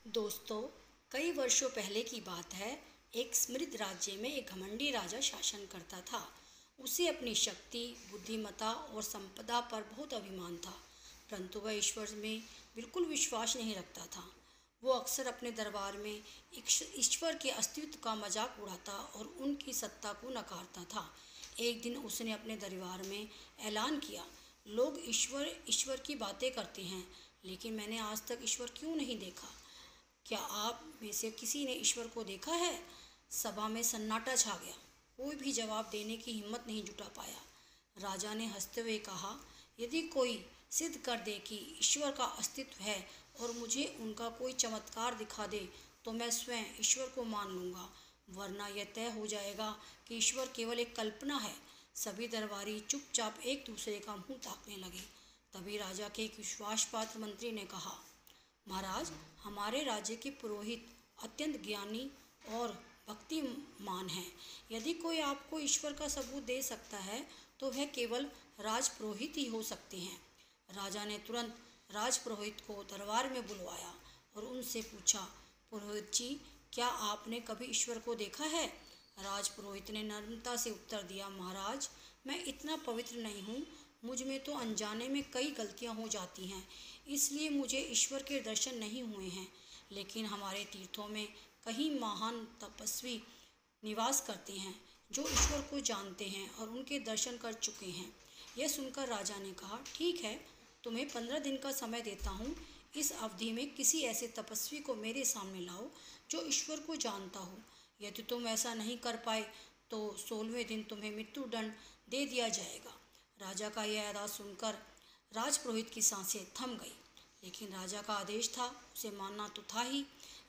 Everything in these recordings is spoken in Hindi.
दोस्तों, कई वर्षों पहले की बात है। एक समृद्ध राज्य में एक घमंडी राजा शासन करता था। उसे अपनी शक्ति, बुद्धिमत्ता और संपदा पर बहुत अभिमान था, परंतु वह ईश्वर में बिल्कुल विश्वास नहीं रखता था। वो अक्सर अपने दरबार में ईश्वर के अस्तित्व का मजाक उड़ाता और उनकी सत्ता को नकारता था। एक दिन उसने अपने दरबार में ऐलान किया, लोग ईश्वर ईश्वर की बातें करते हैं, लेकिन मैंने आज तक ईश्वर क्यों नहीं देखा। क्या आप में से किसी ने ईश्वर को देखा है? सभा में सन्नाटा छा गया। कोई भी जवाब देने की हिम्मत नहीं जुटा पाया। राजा ने हंसते हुए कहा, यदि कोई सिद्ध कर दे कि ईश्वर का अस्तित्व है और मुझे उनका कोई चमत्कार दिखा दे, तो मैं स्वयं ईश्वर को मान लूँगा, वरना यह तय हो जाएगा कि ईश्वर केवल एक कल्पना है। सभी दरबारी चुपचाप एक दूसरे का मुंह ताकने लगे। तभी राजा के एक विश्वासपात्र मंत्री ने कहा, महाराज, हमारे राज्य के पुरोहित अत्यंत ज्ञानी और भक्तिमान हैं। यदि कोई आपको ईश्वर का सबूत दे सकता है तो वह केवल राजपुरोहित ही हो सकते हैं। राजा ने तुरंत राजपुरोहित को दरबार में बुलवाया और उनसे पूछा, पुरोहित जी, क्या आपने कभी ईश्वर को देखा है? राजपुरोहित ने नम्रता से उत्तर दिया, महाराज, मैं इतना पवित्र नहीं हूँ। मुझ में तो अनजाने में कई गलतियाँ हो जाती हैं, इसलिए मुझे ईश्वर के दर्शन नहीं हुए हैं। लेकिन हमारे तीर्थों में कई महान तपस्वी निवास करते हैं जो ईश्वर को जानते हैं और उनके दर्शन कर चुके हैं। यह सुनकर राजा ने कहा, ठीक है, तुम्हें 15 दिन का समय देता हूँ। इस अवधि में किसी ऐसे तपस्वी को मेरे सामने लाओ जो ईश्वर को जानता हो। यदि तुम ऐसा नहीं कर पाए तो 16वें दिन तुम्हें मृत्यु दंड दे दिया जाएगा। राजा का यह आदेश सुनकर राजपुरोहित की सांसें थम गई, लेकिन राजा का आदेश था, उसे मानना तो था ही।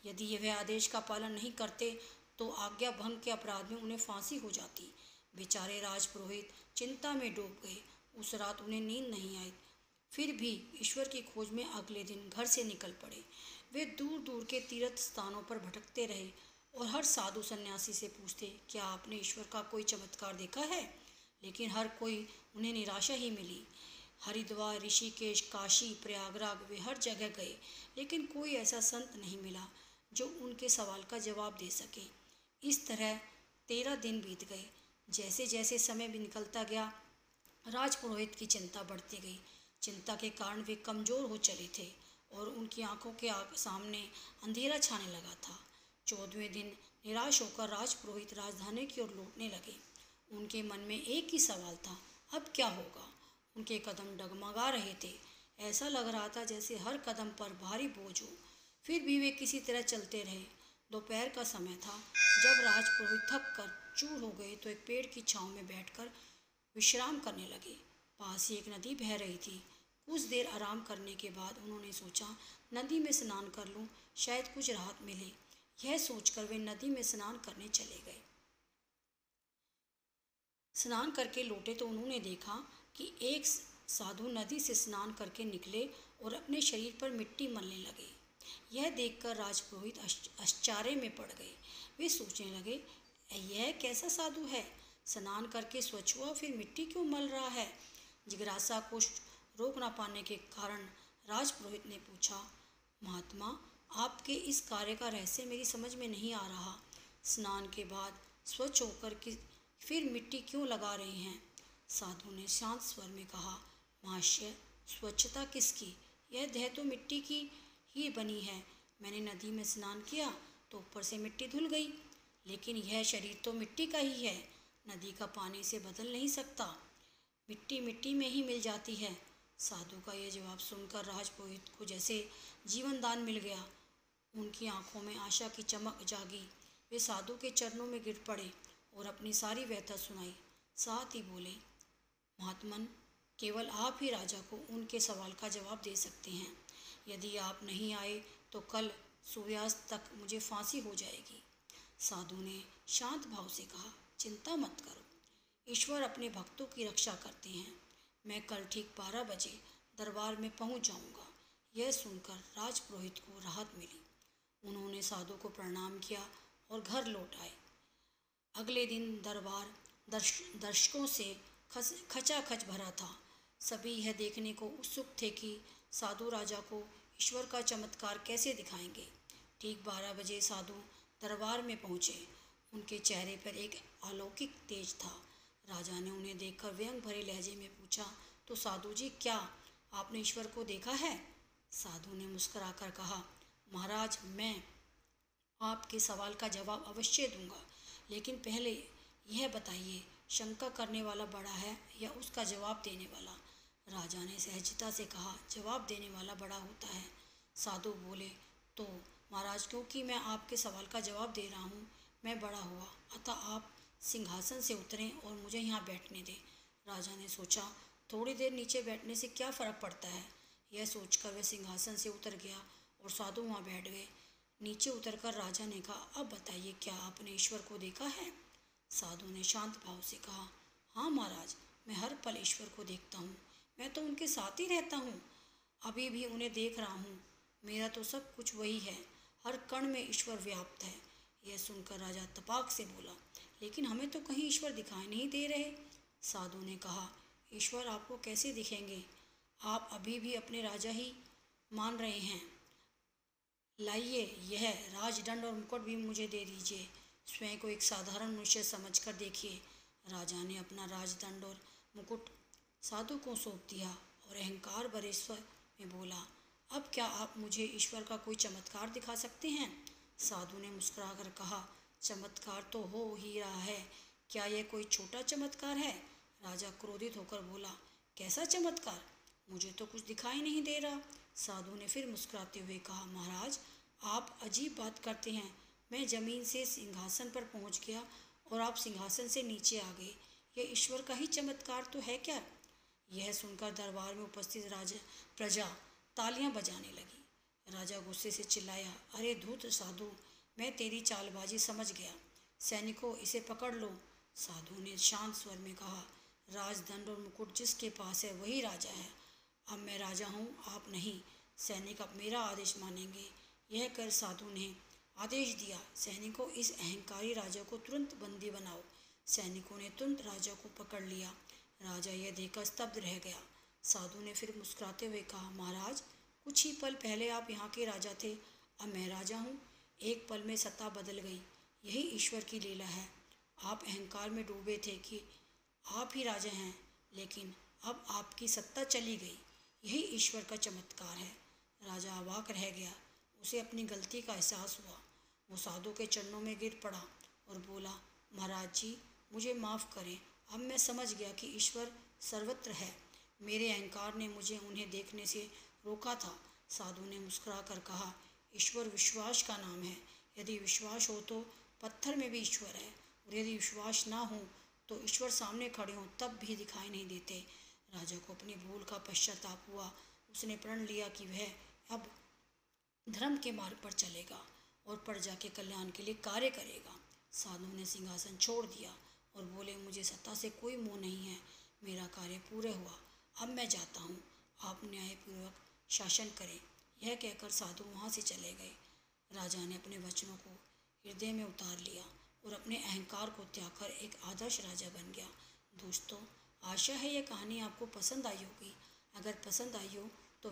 यदि वह आदेश का पालन नहीं करते तो आज्ञा भंग के अपराध में उन्हें फांसी हो जाती। बेचारे राजपुरोहित चिंता में डूब गए। उस रात उन्हें नींद नहीं आई। फिर भी ईश्वर की खोज में अगले दिन घर से निकल पड़े। वे दूर दूर के तीर्थ स्थानों पर भटकते रहे और हर साधु सन्यासी से पूछते, क्या आपने ईश्वर का कोई चमत्कार देखा है? लेकिन हर कोई उन्हें निराशा ही मिली। हरिद्वार, ऋषिकेश, काशी, प्रयागराज, वे हर जगह गए, लेकिन कोई ऐसा संत नहीं मिला जो उनके सवाल का जवाब दे सके। इस तरह 13 दिन बीत गए। जैसे जैसे समय भी निकलता गया, राजपुरोहित की चिंता बढ़ती गई। चिंता के कारण वे कमज़ोर हो चले थे और उनकी आंखों के सामने अंधेरा छाने लगा था। 14वें दिन निराश होकर राजपुरोहित राजधानी की ओर लौटने लगे। उनके मन में एक ही सवाल था, अब क्या होगा? उनके कदम डगमगा रहे थे। ऐसा लग रहा था जैसे हर कदम पर भारी बोझ हो। फिर भी वे किसी तरह चलते रहे। दोपहर का समय था। जब राजपुरोहित थक कर चूर हो गए तो एक पेड़ की छांव में बैठकर विश्राम करने लगे। पास ही एक नदी बह रही थी। कुछ देर आराम करने के बाद उन्होंने सोचा, नदी में स्नान कर लूं, शायद कुछ राहत मिले। यह सोचकर वे नदी में स्नान करने चले गए। स्नान करके लौटे तो उन्होंने देखा कि एक साधु नदी से स्नान करके निकले और अपने शरीर पर मिट्टी मलने लगे। यह देखकर राजपुरोहित आश्चर्य में पड़ गए। वे सोचने लगे, यह कैसा साधु है? स्नान करके स्वच्छ हुआ, फिर मिट्टी क्यों मल रहा है? जिज्ञासा को रोक ना पाने के कारण राजपुरोहित ने पूछा, महात्मा, आपके इस कार्य का रहस्य मेरी समझ में नहीं आ रहा। स्नान के बाद स्वच्छ होकर फिर मिट्टी क्यों लगा रहे हैं? साधु ने शांत स्वर में कहा, महाशय, स्वच्छता किसकी? यह देह तो मिट्टी की ही बनी है। मैंने नदी में स्नान किया तो ऊपर से मिट्टी धुल गई, लेकिन यह शरीर तो मिट्टी का ही है। नदी का पानी से बदल नहीं सकता। मिट्टी मिट्टी में ही मिल जाती है। साधु का यह जवाब सुनकर राजपुरोहित को जैसे जीवन दान मिल गया। उनकी आंखों में आशा की चमक जागी। वे साधु के चरणों में गिर पड़े और अपनी सारी व्यथा सुनाई। साथ ही बोले, महात्मन, केवल आप ही राजा को उनके सवाल का जवाब दे सकते हैं। यदि आप नहीं आए तो कल सूर्यास्त तक मुझे फांसी हो जाएगी। साधु ने शांत भाव से कहा, चिंता मत करो, ईश्वर अपने भक्तों की रक्षा करते हैं। मैं कल ठीक 12 बजे दरबार में पहुंच जाऊंगा। यह सुनकर राजपुरोहित को राहत मिली। उन्होंने साधु को प्रणाम किया और घर लौट आए। अगले दिन दरबार दर्शकों से खचाखच भरा था। सभी यह देखने को उत्सुक थे कि साधु राजा को ईश्वर का चमत्कार कैसे दिखाएंगे। ठीक 12 बजे साधु दरबार में पहुँचे। उनके चेहरे पर एक अलौकिक तेज था। राजा ने उन्हें देखकर व्यंग भरे लहजे में पूछा, तो साधु जी, क्या आपने ईश्वर को देखा है? साधु ने मुस्कुराकर कहा, महाराज, मैं आपके सवाल का जवाब अवश्य दूंगा, लेकिन पहले यह बताइए, शंका करने वाला बड़ा है या उसका जवाब देने वाला? राजा ने सहजता से कहा, जवाब देने वाला बड़ा होता है। साधु बोले, तो महाराज, क्योंकि मैं आपके सवाल का जवाब दे रहा हूँ, मैं बड़ा हुआ, अतः आप सिंहासन से उतरें और मुझे यहाँ बैठने दें। राजा ने सोचा, थोड़ी देर नीचे बैठने से क्या फ़र्क पड़ता है। यह सोचकर वह सिंहासन से उतर गया और साधु वहाँ बैठ गए। नीचे उतरकर राजा ने कहा, अब बताइए, क्या आपने ईश्वर को देखा है? साधु ने शांत भाव से कहा, हाँ महाराज, मैं हर पल ईश्वर को देखता हूँ। मैं तो उनके साथ ही रहता हूँ, अभी भी उन्हें देख रहा हूँ। मेरा तो सब कुछ वही है, हर कण में ईश्वर व्याप्त है। यह सुनकर राजा तपाक से बोला, लेकिन हमें तो कहीं ईश्वर दिखाई नहीं दे रहे। साधु ने कहा, ईश्वर आपको कैसे दिखेंगे? आप अभी भी अपने राजा ही मान रहे हैं। लाइए, यह राजदंड और मुकुट भी मुझे दे दीजिए। स्वयं को एक साधारण मनुष्य समझकर देखिए। राजा ने अपना राजदंड और मुकुट साधु को सौंप दिया और अहंकार भरे स्वर में बोला, अब क्या आप मुझे ईश्वर का कोई चमत्कार दिखा सकते हैं? साधु ने मुस्कुराकर कहा, चमत्कार तो हो ही रहा है, क्या यह कोई छोटा चमत्कार है? राजा क्रोधित होकर बोला, कैसा चमत्कार? मुझे तो कुछ दिखाई नहीं दे रहा। साधु ने फिर मुस्कुराते हुए कहा, महाराज, आप अजीब बात करते हैं। मैं जमीन से सिंहासन पर पहुंच गया और आप सिंहासन से नीचे आ गए। यह ईश्वर का ही चमत्कार तो है क्या? यह सुनकर दरबार में उपस्थित राजा प्रजा तालियां बजाने लगी। राजा गुस्से से चिल्लाया, अरे धूर्त साधु, मैं तेरी चालबाजी समझ गया। सैनिकों, इसे पकड़ लो। साधु ने शांत स्वर में कहा, राजदंड और मुकुट जिसके पास है वही राजा है। अब मैं राजा हूँ, आप नहीं। सैनिक अब मेरा आदेश मानेंगे। यह कर साधु ने आदेश दिया, सैनिकों, इस अहंकारी राजा को तुरंत बंदी बनाओ। सैनिकों ने तुरंत राजा को पकड़ लिया। राजा यह देखकर स्तब्ध रह गया। साधु ने फिर मुस्कुराते हुए कहा, महाराज, कुछ ही पल पहले आप यहाँ के राजा थे, अब मैं राजा हूँ। एक पल में सत्ता बदल गई, यही ईश्वर की लीला है। आप अहंकार में डूबे थे कि आप ही राजा हैं, लेकिन अब आपकी सत्ता चली गई, यही ईश्वर का चमत्कार है। राजा अवाक रह गया, उसे अपनी गलती का एहसास हुआ। वो साधु के चरणों में गिर पड़ा और बोला, महाराज जी, मुझे माफ़ करें, अब मैं समझ गया कि ईश्वर सर्वत्र है। मेरे अहंकार ने मुझे उन्हें देखने से रोका था। साधु ने मुस्कुरा कर कहा, ईश्वर विश्वास का नाम है। यदि विश्वास हो तो पत्थर में भी ईश्वर है, और यदि विश्वास ना हो तो ईश्वर सामने खड़े हों तब भी दिखाई नहीं देते। राजा को अपनी भूल का पश्चाताप हुआ। उसने प्रण लिया कि वह अब धर्म के मार्ग पर चलेगा और प्रजा के कल्याण के लिए कार्य करेगा। साधु ने सिंहासन छोड़ दिया और बोले, मुझे सत्ता से कोई मोह नहीं है, मेरा कार्य पूरा हुआ, अब मैं जाता हूँ, आप न्यायपूर्वक शासन करें। यह कहकर साधु वहाँ से चले गए। राजा ने अपने वचनों को हृदय में उतार लिया और अपने अहंकार को त्याग कर एक आदर्श राजा बन गया। दोस्तों, आशा है यह कहानी आपको पसंद आई होगी। अगर पसंद आई हो तो